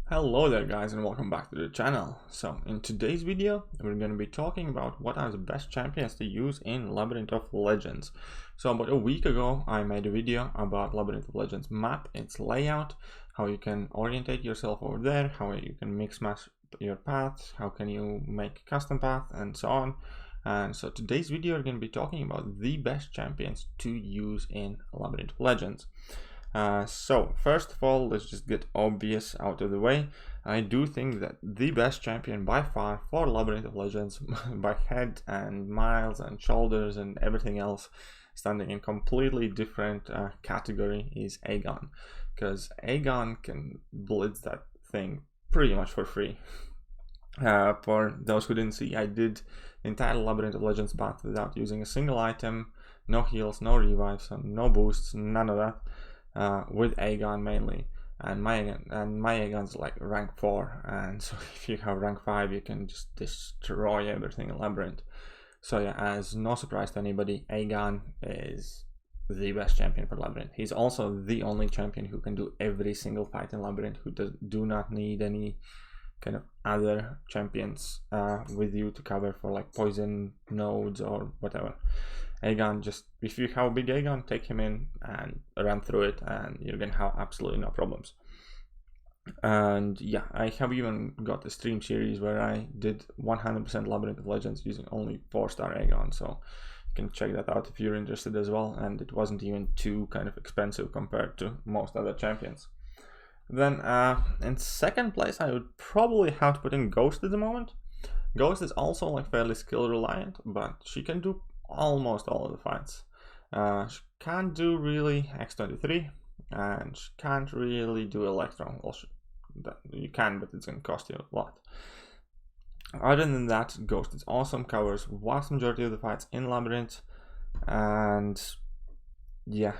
Hello there guys, and welcome back to the channel. So in today's video we're going to be talking about what are the best champions to use in Labyrinth of Legends. So about a week ago I made a video about Labyrinth of Legends map, its layout, how you can orientate yourself over there, how you can mix match your paths, how can you make custom path, and so on. And so today's video we're going to be talking about the best champions to use in Labyrinth of Legends. So first of all, let's just get obvious out of the way. I do think that the best champion by far for Labyrinth of Legends by head and miles and shoulders and everything else, standing in completely different category, is Aegon, because Aegon can blitz that thing pretty much for free. For those who didn't see, I did the entire Labyrinth of Legends path without using a single item, no heals, no revives, no boosts, none of that. With Aegon mainly, and my Aegon's like rank 4, and so if you have rank 5 you can just destroy everything in Labyrinth. So yeah, as no surprise to anybody, Aegon is the best champion for Labyrinth. He's also the only champion who can do every single fight in Labyrinth, who do not need any kind of other champions with you to cover for like poison nodes or whatever. Aegon, just if you have a big Aegon, take him in and run through it and you're gonna have absolutely no problems. And yeah, I have even got a stream series where I did 100% Labyrinth of Legends using only 4-star Aegon, so you can check that out if you're interested as well, and it wasn't even too kind of expensive compared to most other champions. Then in second place I would probably have to put in Ghost at the moment. Ghost is also like fairly skill reliant, but she can do almost all of the fights. She can't do really X23, and she can't really do Electro. Well, you can, but it's going to cost you a lot. Other than that, Ghost is awesome, covers vast majority of the fights in Labyrinth, and yeah,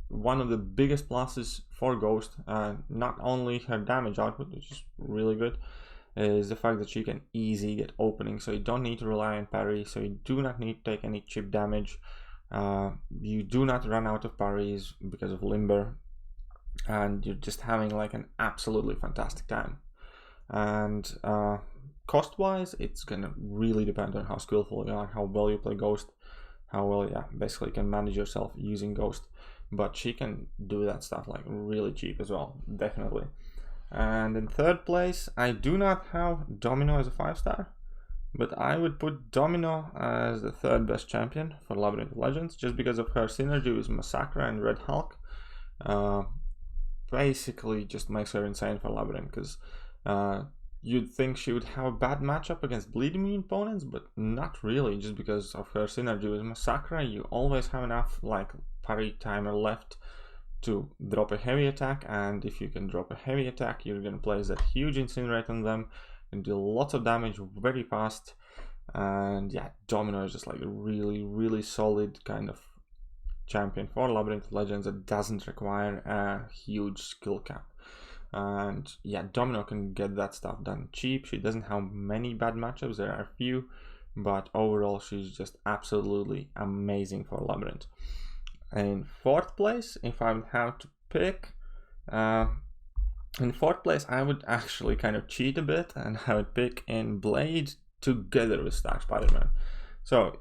one of the biggest pluses for Ghost, not only her damage output, which is really good, is the fact that she can easily get openings, so you don't need to rely on parry, so you do not need to take any chip damage, you do not run out of parries because of limber, and you're just having like an absolutely fantastic time. And cost wise, it's gonna really depend on how skillful you are, how well you play Ghost, how well basically you can manage yourself using Ghost, but she can do that stuff like really cheap as well, definitely. And in third place, I do not have Domino as a 5-star, but I would put Domino as the third best champion for Labyrinth of Legends, just because of her synergy with Massacre and Red Hulk. Basically just makes her insane for Labyrinth, because you'd think she would have a bad matchup against bleed immune opponents, but not really, just because of her synergy with Massacre. You always have enough like parry timer left to drop a heavy attack, and if you can drop a heavy attack, you're gonna place that huge incinerate on them and do lots of damage very fast. And yeah, Domino is just like a really solid kind of champion for Labyrinth of Legends that doesn't require a huge skill cap. And yeah, Domino can get that stuff done cheap. She doesn't have many bad matchups, there are a few, but overall she's just absolutely amazing for Labyrinth. In fourth place, if I would have to pick, in fourth place I would actually kind of cheat a bit, and I would pick in Blade together with Stark SpiderMan. So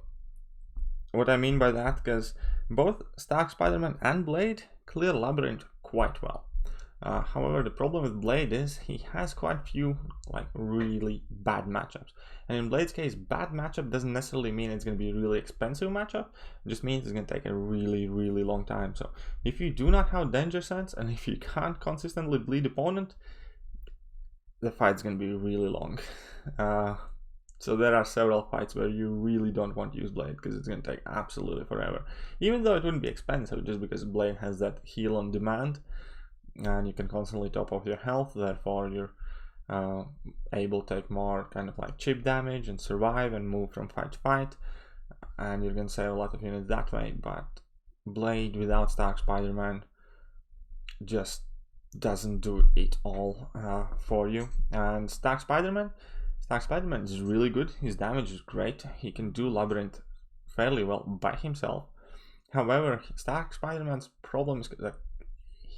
what I mean by that, because both Stark SpiderMan and Blade clear Labyrinth quite well. However, the problem with Blade is he has quite a few like really bad matchups, and in Blade's case, bad matchup doesn't necessarily mean it's going to be a really expensive matchup. It just means it's going to take a really long time. So if you do not have danger sense, and if you can't consistently bleed opponent, the fight's going to be really long. So there are several fights where you really don't want to use Blade, because it's going to take absolutely forever, even though it wouldn't be expensive, just because Blade has that heal on demand and you can constantly top off your health, therefore you're able to take more kind of like chip damage and survive and move from fight to fight, and you're going to save a lot of units that way. But Blade without Stark SpiderMan just doesn't do it all for you. And Stark SpiderMan is really good, his damage is great, he can do Labyrinth fairly well by himself. However, Stark SpiderMan's problem is that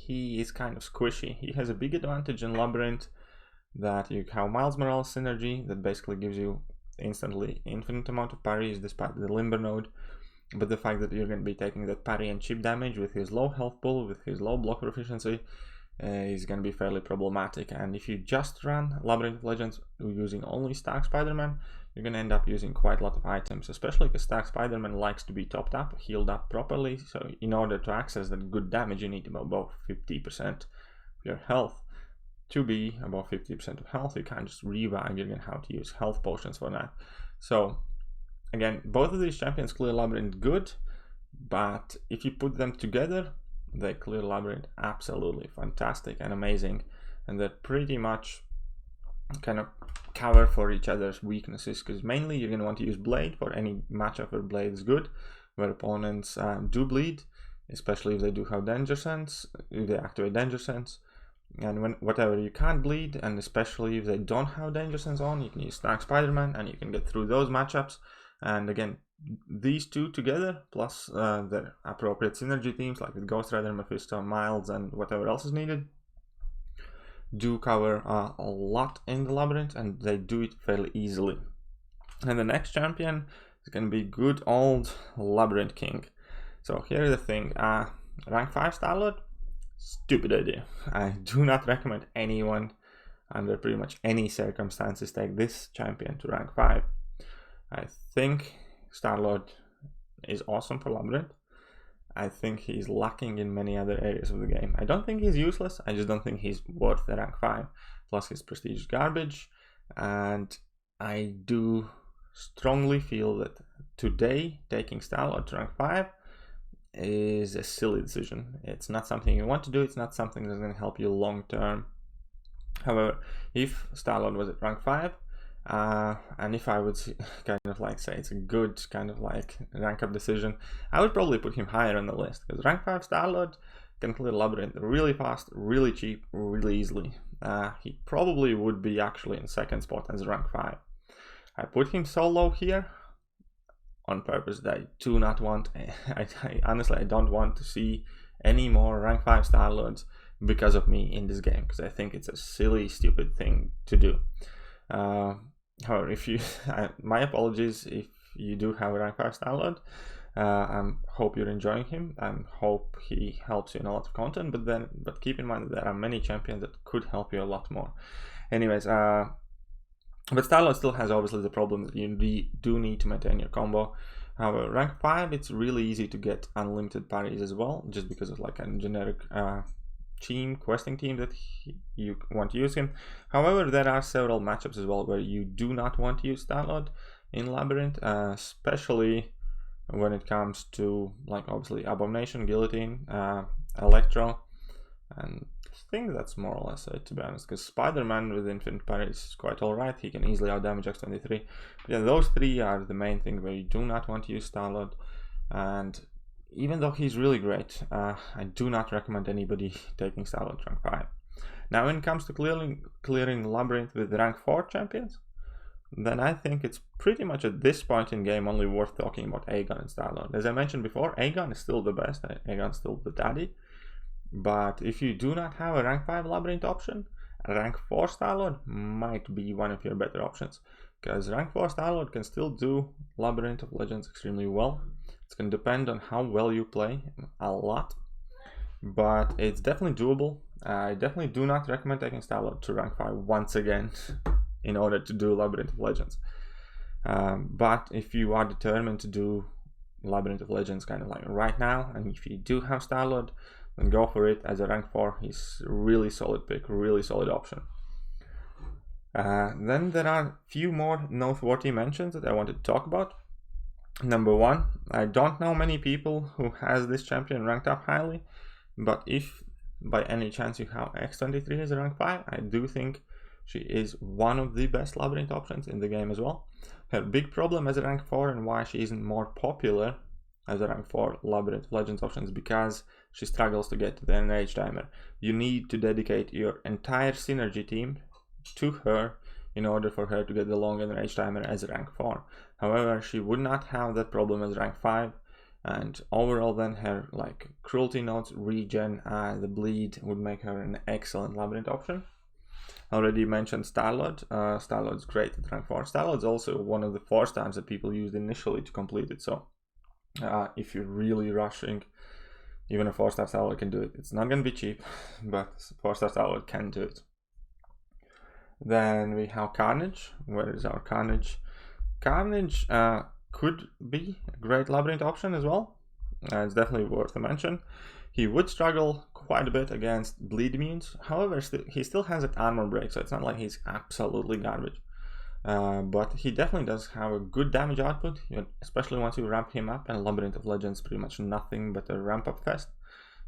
he is kind of squishy. He has a big advantage in Labyrinth that you have Miles Morales synergy that basically gives you instantly infinite amount of parries despite the limber node, but the fact that you're going to be taking that parry and chip damage with his low health pool, with his low block proficiency, is going to be fairly problematic. And if you just run Labyrinth of Legends using only stack SpiderMan, you're going to end up using quite a lot of items, especially because stack SpiderMan likes to be topped up, healed up properly. So in order to access that good damage, you need about 50% of your health. To be above 50% of health, you can't just revive, you're going to have to use health potions for that. So again, both of these champions clear Labyrinth good, but if you put them together, they clear Labyrinth absolutely fantastic and amazing, and they're pretty much kind of cover for each other's weaknesses, because mainly you're going to want to use Blade for any matchup where Blade is good, where opponents do bleed, especially if they do have Danger Sense, if they activate Danger Sense. And whatever you can't bleed, and especially if they don't have Danger Sense on, you can use Stack SpiderMan and you can get through those matchups. And again, these two together, plus their appropriate synergy teams like with Ghost Rider, Mephisto, Miles, and whatever else is needed, do cover a lot in the Labyrinth, and they do it fairly easily. And the next champion is going to be good old Labyrinth King. So here's the thing, rank 5 Starlord, stupid idea. I do not recommend anyone under pretty much any circumstances take this champion to rank 5. I think Starlord is awesome for Labyrinth. I think he's lacking in many other areas of the game. I don't think he's useless, I just don't think he's worth the rank 5. Plus his prestige is garbage, and I do strongly feel that today taking Starlord to rank 5 is a silly decision. It's not something you want to do, it's not something that's going to help you long term. However, if Starlord was at rank 5, and if I would kind of like say it's a good kind of like rank up decision, I would probably put him higher on the list, because rank 5 Starlord can clear Labyrinth really fast, really cheap, really easily. He probably would be actually in second spot as rank 5. I put him so low here on purpose that I do not want, honestly I don't want to see any more rank 5 Starlords because of me in this game, because I think it's a silly, stupid thing to do. However, if you, my apologies if you do have a rank 5 Starlord. I hope you're enjoying him. I hope he helps you in a lot of content, but keep in mind that there are many champions that could help you a lot more. Anyways, but Starlord still has obviously the problem that you do need to maintain your combo. However, rank 5, it's really easy to get unlimited parries as well, just because of like a generic questing team that you want to use him. However, there are several matchups as well where you do not want to use Starlord in Labyrinth, especially when it comes to like obviously Abomination, Guillotine, Electro, and I think that's more or less it, to be honest, because SpiderMan with infinite parries is quite alright. He can easily outdamage X23. But yeah, those three are the main thing where you do not want to use Starlord. And even though he's really great, I do not recommend anybody taking Starlord rank 5. Now when it comes to clearing Labyrinth with rank 4 champions, then I think it's pretty much at this point in game only worth talking about Aegon and Starlord. As I mentioned before, Aegon is still the best, Aegon's still the daddy. But if you do not have a rank 5 Labyrinth option, rank 4 Starlord might be one of your better options, because rank 4 Starlord can still do Labyrinth of Legends extremely well. It's going to depend on how well you play, a lot, but it's definitely doable. I definitely do not recommend taking Starlord to rank 5 once again in order to do Labyrinth of Legends. But if you are determined to do Labyrinth of Legends kind of like right now, and if you do have Starlord, then go for it. As a rank 4, he's a really solid pick, really solid option. Then there are a few more noteworthy mentions that I wanted to talk about. Number 1, I don't know many people who has this champion ranked up highly, but if by any chance you have X23 as a rank 5, I do think she is one of the best Labyrinth options in the game as well. Her big problem as a rank 4 and why she isn't more popular as a rank 4 Labyrinth Legends option is because she struggles to get to the enrage timer. You need to dedicate your entire synergy team to her in order for her to get the long enrage timer as a rank 4. However, she would not have that problem as rank 5, and overall then her like cruelty notes, regen, the bleed would make her an excellent Labyrinth option. Already mentioned Starlord. Starlord's great at rank 4. Starlord's also one of the 4 stars that people used initially to complete it. So if you're really rushing, even a 4-star Starlord can do it. It's not going to be cheap, but 4-star Starlord can do it. Then we have Carnage. Where is our Carnage? Carnage could be a great Labyrinth option as well. It's definitely worth a mention. He would struggle quite a bit against bleed immunes. However, he still has an armor break, so it's not like he's absolutely garbage. But he definitely does have a good damage output, especially once you ramp him up, and Labyrinth of Legends pretty much nothing but a ramp up fest.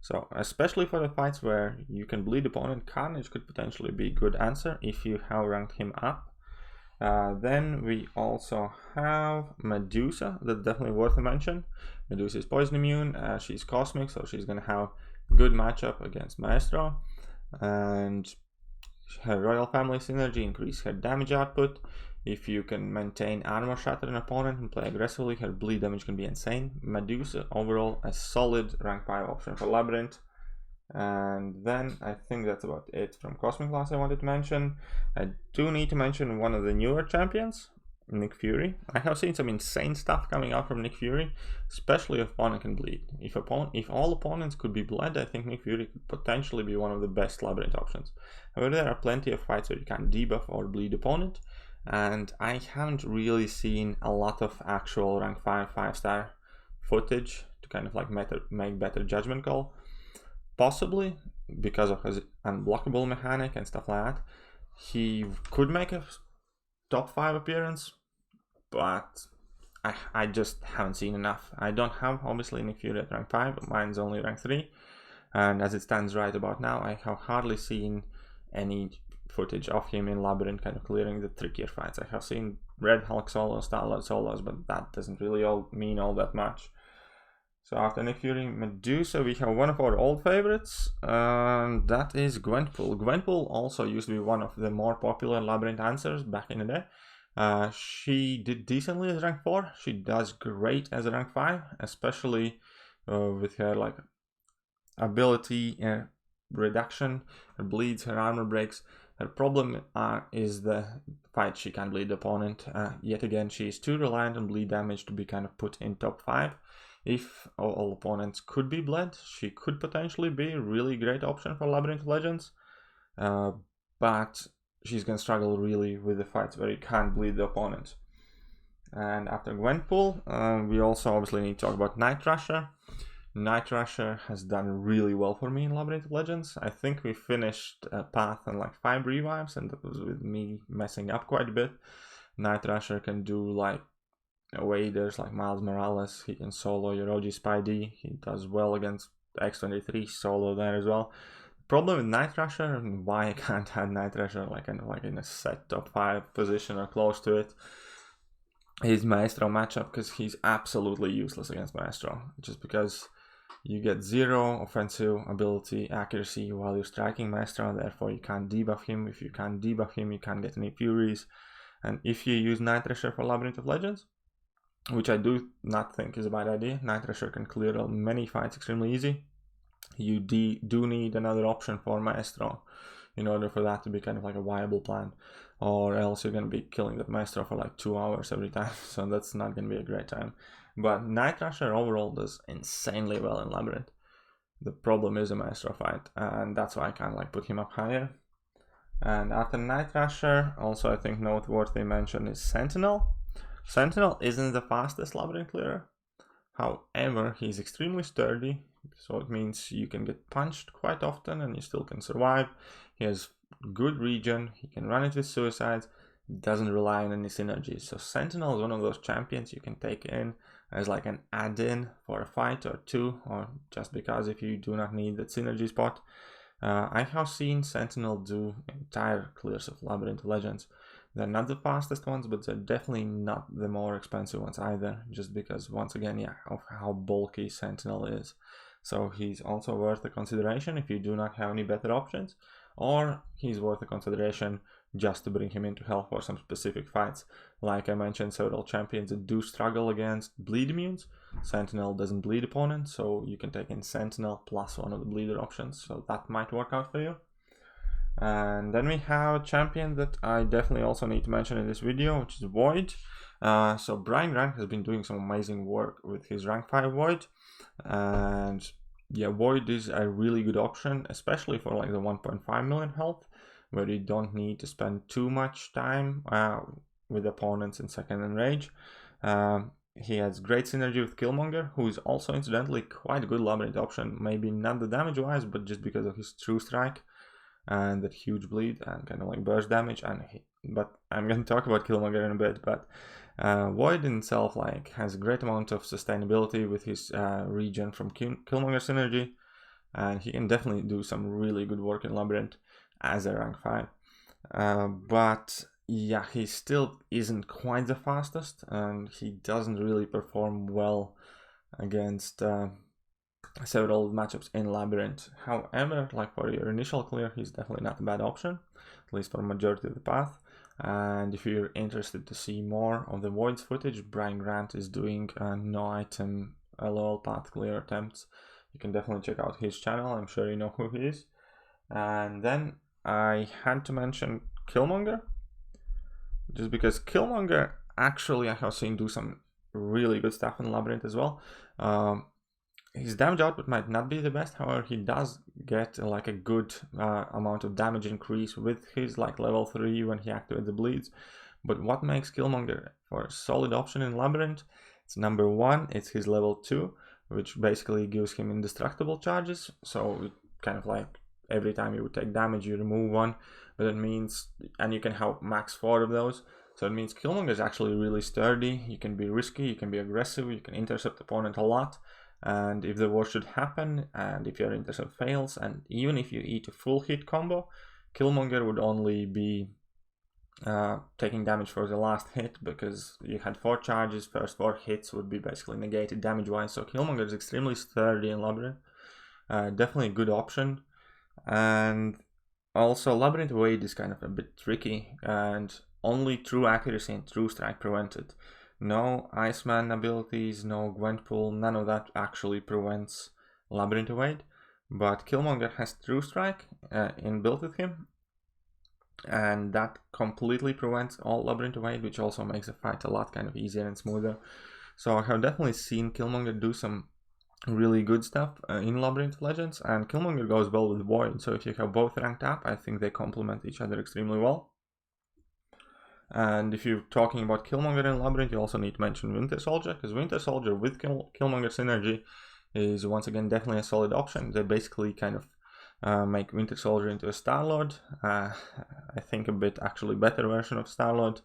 So especially for the fights where you can bleed opponent, Carnage could potentially be a good answer if you have ranked him up. Then we also have Medusa. That's definitely worth a mention. Medusa is poison immune, she's cosmic, so she's gonna have a good matchup against Maestro, and her royal family synergy increase her damage output. If you can maintain armor shatter an opponent and play aggressively, her bleed damage can be insane. Medusa overall a solid rank 5 option for Labyrinth. And then I think that's about it from Cosmic class I wanted to mention. I do need to mention one of the newer champions, Nick Fury. I have seen some insane stuff coming out from Nick Fury, especially if opponent can bleed. If all opponents could be bled, I think Nick Fury could potentially be one of the best Labyrinth options. However, there are plenty of fights where you can debuff or bleed opponent, and I haven't really seen a lot of actual rank 5-star footage to kind of like make better judgment call. Possibly because of his unblockable mechanic and stuff like that, he could make a top 5 appearance, but I just haven't seen enough. I don't have obviously Nick Fury at rank 5, but mine's only rank 3, and as it stands right about now, I have hardly seen any footage of him in Labyrinth kind of clearing the trickier fights. I have seen Red Hulk solos, Starlord solos, but that doesn't really mean all that much. So after Nick Fury, Medusa, we have one of our old favorites, and that is Gwenpool. Gwenpool also used to be one of the more popular Labyrinth answers back in the day. She did decently as rank 4. She does great as a rank 5, especially with her like ability reduction. Her bleeds, her armor breaks. Her problem is the fight she can bleed the opponent. Yet again, she is too reliant on bleed damage to be kind of put in top 5. If all opponents could be bled, she could potentially be a really great option for Labyrinth of Legends, but she's gonna struggle really with the fights where you can't bleed the opponent. And after Gwenpool, we also obviously need to talk about Night Rusher. Night Rusher has done really well for me in Labyrinth of Legends. I think we finished a path on like 5 revives, and that was with me messing up quite a bit. Night Rusher can do like waders like Miles Morales. He can solo your OG Spidey. He does well against X-23 solo there as well. Problem with Night Rusher, and why I can't add Night Rusher like in a set top 5 position or close to it, is Maestro matchup, because he's absolutely useless against Maestro, just because you get 0 offensive ability accuracy while you're striking Maestro, therefore you can't debuff him. If you can't debuff him, you can't get any Furies. And if you use Night Rusher for Labyrinth of Legends, which I do not think is a bad idea, Night Rusher can clear many fights extremely easy. You do need another option for Maestro in order for that to be kind of like a viable plan, or else you're going to be killing that Maestro for like 2 hours every time, so that's not going to be a great time. But Night Rusher overall does insanely well in Labyrinth. The problem is a Maestro fight, and that's why I kind of like put him up higher. And after Night Rusher, also I think noteworthy mention is Sentinel. Sentinel isn't the fastest Labyrinth clearer, however he's extremely sturdy, so it means you can get punched quite often and you still can survive. He has good regen, he can run it with suicides, doesn't rely on any synergies. So Sentinel is one of those champions you can take in as like an add-in for a fight or 2, or just because if you do not need that synergy spot. I have seen Sentinel do entire clears of Labyrinth of Legends. They're not the fastest ones, but they're definitely not the more expensive ones either, just because, once again, yeah, of how bulky Sentinel is. So he's also worth a consideration if you do not have any better options, or he's worth a consideration just to bring him into hell for some specific fights. Like I mentioned, several champions that do struggle against bleed immunes. Sentinel doesn't bleed opponents, so you can take in Sentinel plus one of the bleeder options, so that might work out for you. And then we have a champion that I definitely also need to mention in this video, which is Void. So Brian Grant has been doing some amazing work with his rank 5 Void, and yeah, Void is a really good option, especially for like the 1.5 million health, where you don't need to spend too much time with opponents in second enrage. He has great synergy with Killmonger, who is also incidentally quite a good Labyrinth option, maybe not the damage wise, but just because of his true strike and that huge bleed and kind of like burst damage. But I'm going to talk about Killmonger in a bit. But Void in itself like has a great amount of sustainability with his regen from Killmonger synergy, and he can definitely do some really good work in Labyrinth as a rank 5. But yeah, he still isn't quite the fastest, and he doesn't really perform well against several matchups in Labyrinth. However, like for your initial clear, he's definitely not a bad option, at least for the majority of the path. And if you're interested to see more of the Void's footage, Brian Grant is doing no item LOL path clear attempts. You can definitely check out his channel, I'm sure you know who he is. And then I had to mention Killmonger, just because Killmonger actually I have seen do some really good stuff in Labyrinth as well. His damage output might not be the best, however he does get like a good amount of damage increase with his like level 3 when he activates the bleeds. But what makes Killmonger for a solid option in Labyrinth, it's number 1, it's his level 2, which basically gives him indestructible charges. So it kind of like every time you would take damage you remove 1, but it means, and you can have max 4 of those. So it means Killmonger is actually really sturdy. You can be risky, you can be aggressive, you can intercept the opponent a lot. And if the worst should happen, and if your intercept fails, and even if you eat a full hit combo, Killmonger would only be taking damage for the last hit, because you had 4 charges, first 4 hits would be basically negated damage wise. So Killmonger is extremely sturdy in Labyrinth, definitely a good option. And also Labyrinth Wade is kind of a bit tricky, and only true accuracy and true strike prevent it. No Iceman abilities, no Gwenpool, none of that actually prevents Labyrinth Evade. But Killmonger has True Strike inbuilt with him, and that completely prevents all Labyrinth Evade, which also makes the fight a lot kind of easier and smoother. So I have definitely seen Killmonger do some really good stuff in Labyrinth Legends, and Killmonger goes well with Void. So if you have both ranked up, I think they complement each other extremely well. And if you're talking about Killmonger in Labyrinth, you also need to mention Winter Soldier, because Winter Soldier with Killmonger synergy is once again definitely a solid option. They basically kind of make Winter Soldier into a Starlord. I think a bit actually better version of Starlord.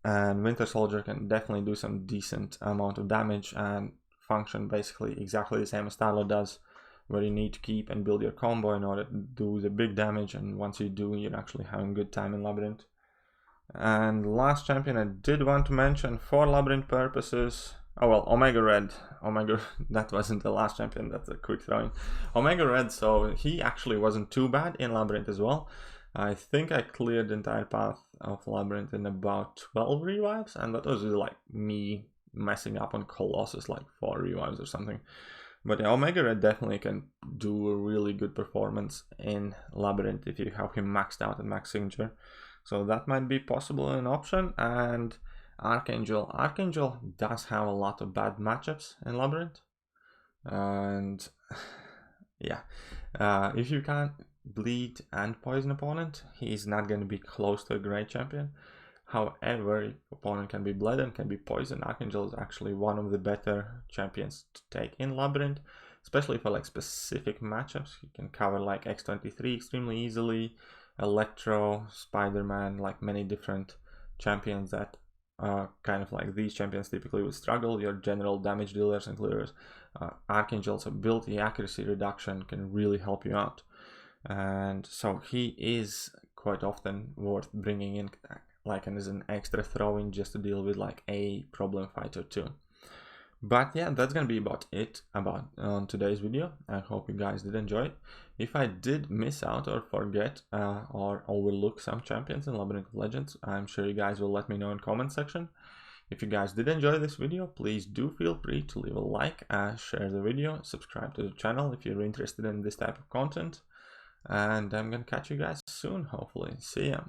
And Winter Soldier can definitely do some decent amount of damage and function basically exactly the same as Starlord does, where you need to keep and build your combo in order to do the big damage, and once you do, you're actually having a good time in Labyrinth. And last champion I did want to mention for Labyrinth purposes, oh well, Omega Red. That wasn't the last champion, that's a quick throwing. Omega Red, so he actually wasn't too bad in Labyrinth as well. I think I cleared the entire path of Labyrinth in about 12 revives, and that was like me messing up on Colossus like 4 revives or something. But yeah, Omega Red definitely can do a really good performance in Labyrinth if you have him maxed out at max signature. So that might be possible an option. And Archangel does have a lot of bad matchups in Labyrinth, and yeah, if you can't bleed and poison opponent, he's not going to be close to a great champion. However, if opponent can be bled and can be poisoned, Archangel is actually one of the better champions to take in Labyrinth, especially for like specific matchups. You can cover like X-23 extremely easily, Electro, SpiderMan, like many different champions that kind of like these champions typically would struggle, your general damage dealers and clearers. Archangel's ability accuracy reduction can really help you out, and so he is quite often worth bringing in like as an extra throw-in just to deal with like a problem fight or two. But yeah, that's gonna be about it on today's video. I hope you guys did enjoy it. If I did miss out or forget or overlook some champions in Labyrinth of Legends, I'm sure you guys will let me know in comment section. If you guys did enjoy this video, please do feel free to leave a like, share the video, subscribe to the channel if you're interested in this type of content. and I'm gonna catch you guys soon, hopefully. See ya.